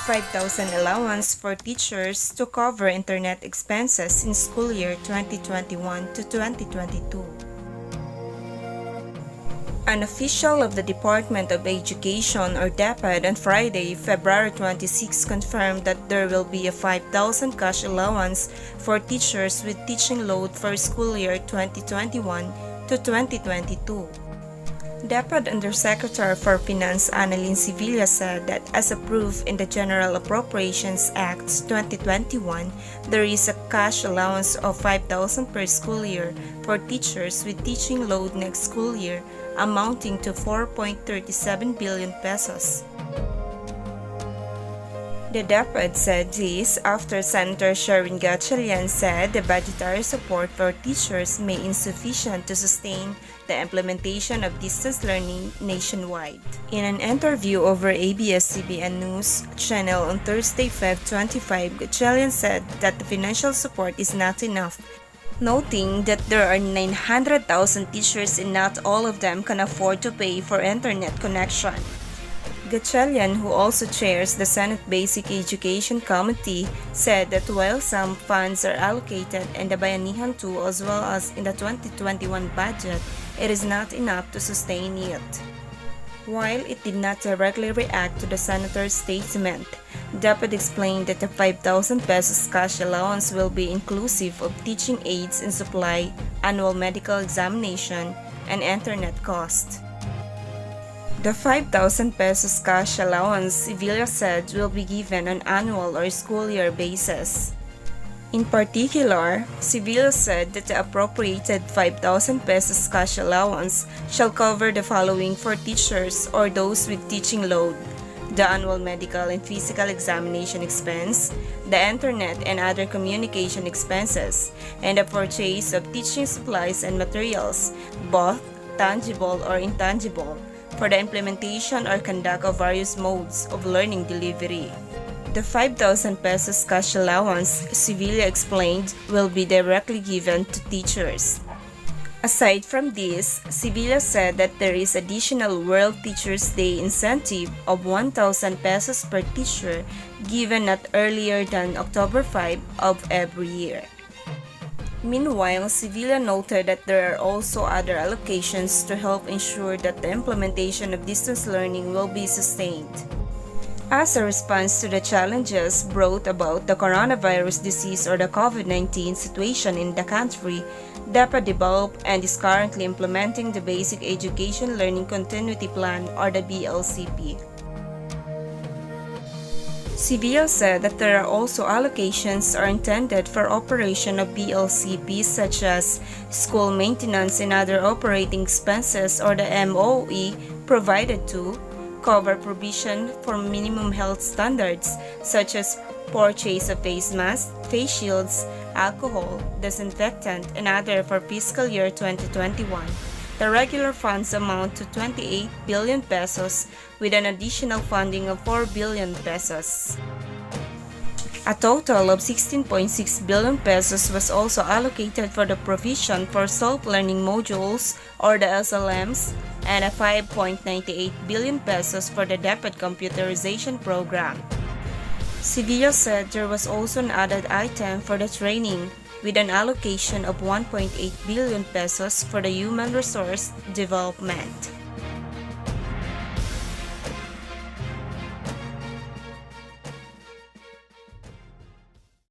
5,000 allowance for teachers to cover internet expenses in school year 2021 to 2022. An official of the Department of Education or DepEd on Friday, February 26 confirmed that there will be a 5,000 cash allowance for teachers with teaching load for school year 2021 to 2022. DepEd Undersecretary for Finance Annalyn Sevilla said that as approved in the General Appropriations Act 2021, there is a cash allowance of 5,000 per school year for teachers with teaching load next school year, amounting to 4.37 billion pesos. The DepEd said this after Senator Sherwin Gatchalian said the budgetary support for teachers may be insufficient to sustain the implementation of distance learning nationwide. In an interview over ABS-CBN News channel on Thursday, Feb 25, Gatchalian said that the financial support is not enough, noting that there are 900,000 teachers and not all of them can afford to pay for internet connection. Gatchalian, who also chairs the Senate Basic Education Committee, said that while some funds are allocated in the Bayanihan 2 as well as in the 2021 budget, it is not enough to sustain it. While it did not directly react to the senator's statement, DepEd explained that the 5,000 pesos cash allowance will be inclusive of teaching aids and supply, annual medical examination, and internet cost. The 5,000 pesos cash allowance, Sevilla said, will be given on annual or school year basis. In particular, Sevilla said that the appropriated 5,000 pesos cash allowance shall cover the following for teachers or those with teaching load: the annual medical and physical examination expense, the internet and other communication expenses, and the purchase of teaching supplies and materials, both tangible or intangible, for the implementation or conduct of various modes of learning delivery. The 5,000 pesos cash allowance, Sevilla explained, will be directly given to teachers. Aside from this, Sevilla said that there is additional World Teachers' Day incentive of 1,000 pesos per teacher given not earlier than October 5 of every year. Meanwhile, Sevilla noted that there are also other allocations to help ensure that the implementation of distance learning will be sustained. As a response to the challenges brought about the coronavirus disease or the COVID-19 situation in the country, DepEd developed and is currently implementing the Basic Education Learning Continuity Plan or the BLCP. Sevilla said that there are also allocations are intended for operation of BLCP such as school maintenance and other operating expenses or the MOE provided to cover provision for minimum health standards such as purchase of face masks, face shields, alcohol, disinfectant, and other for fiscal year 2021. The regular funds amount to 28 billion pesos with an additional funding of 4 billion pesos. A total of 16.6 billion pesos was also allocated for the provision for self-learning modules or the SLMs and a 5.98 billion pesos for the DepEd computerization program. Sevilla said there was also an added item for the training with an allocation of 1.8 billion pesos for the human resource development.